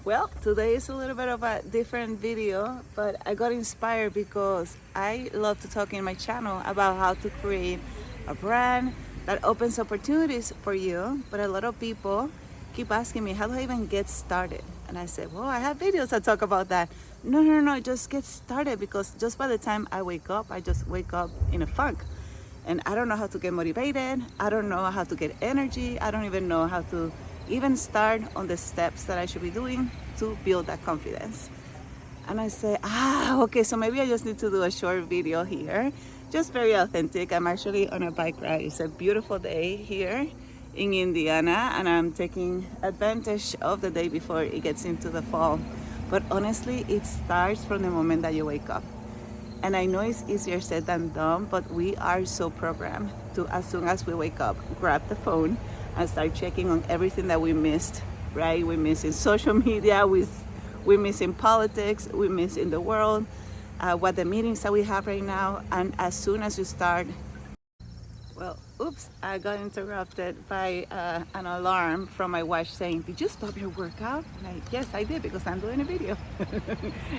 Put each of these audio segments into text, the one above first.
Well, today is a little bit of a different video, but I got inspired because I love to talk in my channel about how to create a brand that opens opportunities for you. But a lot of people keep asking me, how do I even get started? And I said, well, I have videos that talk about that. No, just get started, because just by the time I wake up, I just wake up in a funk. And I don't know how to get motivated. I don't know how to get energy. I don't even know how to even start on the steps that I should be doing to build that confidence. And I say, okay, so maybe I just need to do a short video here, just very authentic. I'm actually on a bike ride. It's a beautiful day here in Indiana, and I'm taking advantage of the day before it gets into the fall. But honestly, it starts from the moment that you wake up. And I know it's easier said than done, but we are so programmed to, as soon as we wake up, grab the phone and start checking on everything that we missed, right? We miss in social media, we miss in politics, we miss in the world, what the meetings that we have right now. And as soon as you start, well, oops, I got interrupted by an alarm from my watch saying, did you stop your workout? And yes, I did, because I'm doing a video.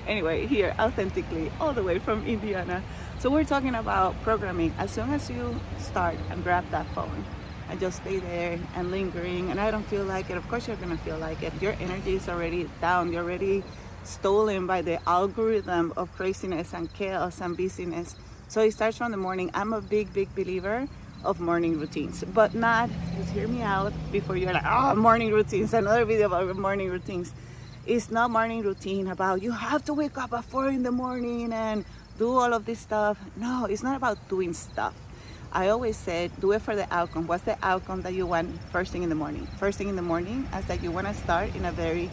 Anyway, here, authentically, all the way from Indiana. So we're talking about programming. As soon as you start and grab that phone and just stay there and lingering, and I don't feel like it, of course you're gonna feel like it. Your energy is already down. You're already stolen by the algorithm of craziness and chaos and busyness. So it starts from the morning. I'm a big believer of morning routines, but not, just hear me out before you're like, morning routines, another video about morning routines. It's not morning routine about you have to wake up at 4 in the morning and do all of this stuff. No, it's not about doing stuff. I always said, do it for the outcome. What's the outcome that you want first thing in the morning? First thing in the morning is that you want to start in a very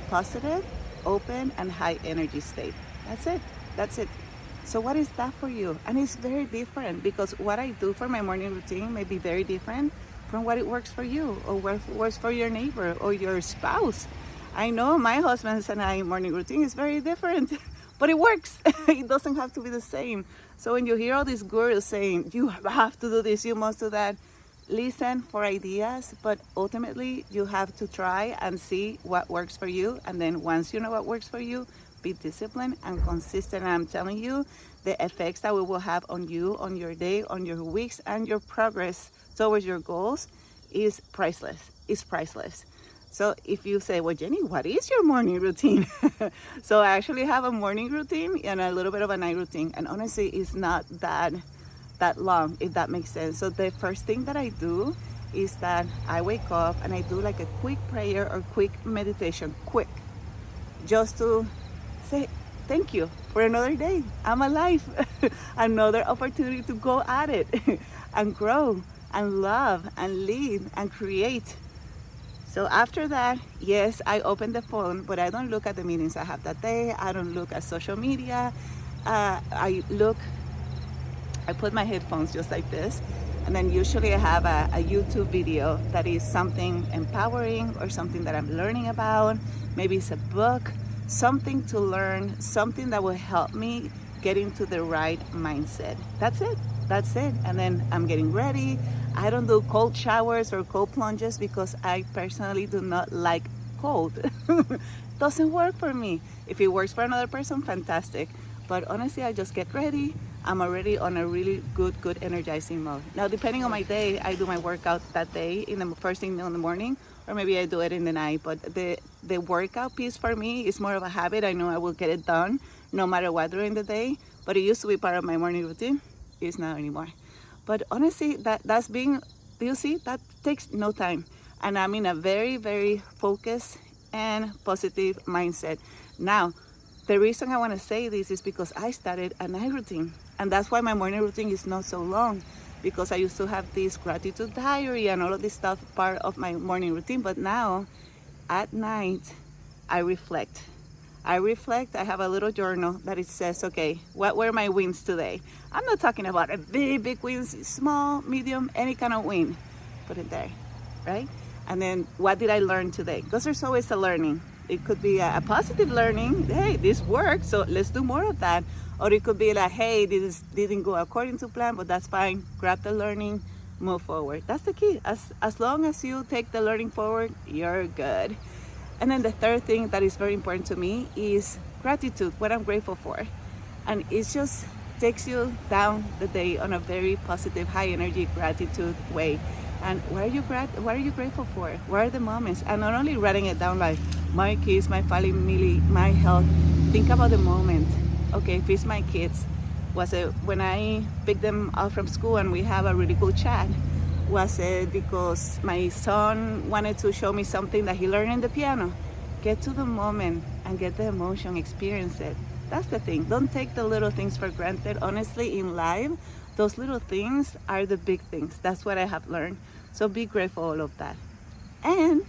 positive, open, and high energy state. That's it. So what is that for you? And it's very different, because what I do for my morning routine may be very different from what it works for you, or what works for your neighbor or your spouse. I know my husband's and I morning routine is very different, but it works. It doesn't have to be the same. So when you hear all these gurus saying, you have to do this, you must do that, listen for ideas, but ultimately you have to try and see what works for you. And then once you know what works for you, be disciplined and consistent. And I'm telling you, the effects that we will have on you, on your day, on your weeks, and your progress towards your goals is priceless. It's priceless. So if you say, well, Jenny, what is your morning routine? So I actually have a morning routine and a little bit of a night routine. And honestly, it's not that long, if that makes sense. So the first thing that I do is that I wake up and I do like a quick prayer or quick meditation, just to say thank you for another day. I'm alive. Another opportunity to go at it and grow and love and lead and create. So after that, yes, I open the phone, but I don't look at the meetings I have that day. I don't look at social media. I put my headphones just like this, and then usually I have a YouTube video that is something empowering or something that I'm learning about. Maybe it's a book, something to learn, something that will help me get into the right mindset. That's it. And then I'm getting ready. I don't do cold showers or cold plunges because I personally do not like cold. Doesn't work for me. If it works for another person, fantastic. But honestly, I just get ready. I'm already on a really good energizing mode. Now, depending on my day, I do my workout that day in the first thing in the morning, or maybe I do it in the night. But the workout piece for me is more of a habit. I know I will get it done no matter what during the day, but it used to be part of my morning routine. It's not anymore. But honestly, that's being, you see, that takes no time. And I'm in a very focused and positive mindset. Now, the reason I want to say this is because I started a night routine. And that's why my morning routine is not so long, because I used to have this gratitude diary and all of this stuff part of my morning routine. But now at night, I reflect. I have a little journal that it says, okay, what were my wins today? I'm not talking about a big wins, small, medium, any kind of win. Put it there, right? And then what did I learn today? Because there's always a learning. It could be a positive learning. Hey, this worked, so let's do more of that. Or it could be like, hey, this didn't go according to plan, but that's fine. Grab the learning, move forward. That's the key. As long as you take the learning forward, you're good. And then the third thing that is very important to me is gratitude, what I'm grateful for. And it just takes you down the day on a very positive, high energy gratitude way. And what are you grateful for? What are the moments? And not only writing it down like my kids, my family, my health. Think about the moment. Okay, if it's my kids, was it when I picked them up from school and we have a really good chat? Was it because my son wanted to show me something that he learned in the piano? Get to the moment and get the emotion, experience it. That's the thing. Don't take the little things for granted. Honestly, in life, those little things are the big things. That's what I have learned. So be grateful all of that. And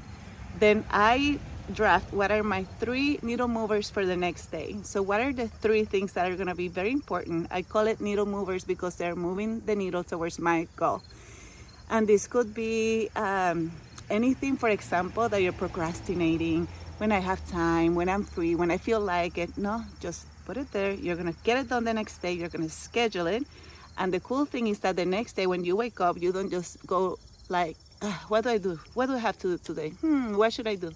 then I draft what are my 3 needle movers for the next day. So what are the 3 things that are going to be very important? I call it needle movers because they're moving the needle towards my goal. And this could be anything, for example, that you're procrastinating, when I have time, when I'm free, when I feel like it. No, just put it there. You're going to get it done the next day. You're going to schedule it. And the cool thing is that the next day when you wake up, you don't just go like, what do I do? What do I have to do today? What should I do?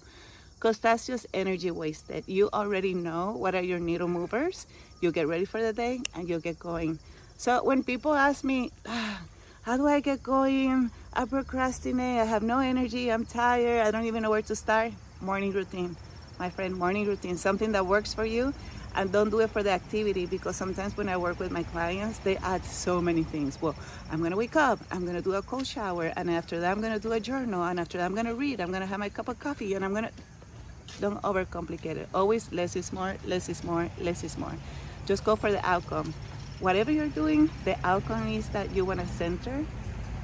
Because that's just energy wasted. You already know what are your needle movers. You get ready for the day and you get going. So when people ask me, how do I get going? I procrastinate. I have no energy. I'm tired. I don't even know where to start. Morning routine, my friend, morning routine, something that works for you. And don't do it for the activity, because sometimes when I work with my clients, they add so many things. Well, I'm going to wake up, I'm going to do a cold shower, and after that, I'm going to do a journal, and after that, I'm going to read, I'm going to have my cup of coffee, and I'm going to... Don't overcomplicate it. Always less is more, less is more, less is more. Just go for the outcome. Whatever you're doing, the outcome is that you want to center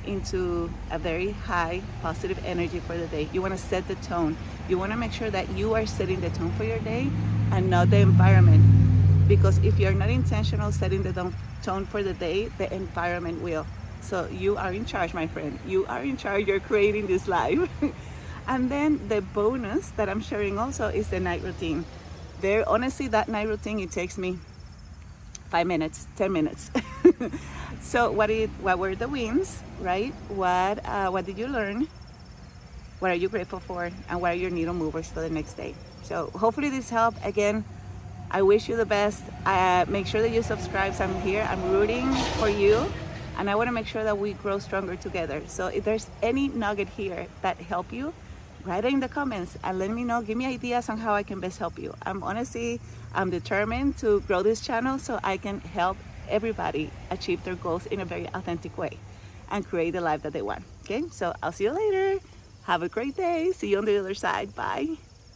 into a very high positive energy for the day. You want to set the tone. You want to make sure that you are setting the tone for your day and not the environment. Because if you're not intentional setting the tone for the day, the environment will. So you are in charge, my friend. You are in charge. You're creating this life. And then the bonus that I'm sharing also is the night routine. There, honestly, that night routine, it takes me 5 minutes, 10 minutes. So what were the wins, right? What did you learn? What are you grateful for? And what are your needle movers for the next day? So hopefully this helped. Again, I wish you the best. Make sure that you subscribe. So I'm here. I'm rooting for you. And I want to make sure that we grow stronger together. So if there's any nugget here that help you, write it in the comments and let me know. Give me ideas on how I can best help you. I'm determined to grow this channel so I can help everybody achieve their goals in a very authentic way and create the life that they want. Okay, so I'll see you later. Have a great day. See you on the other side. Bye.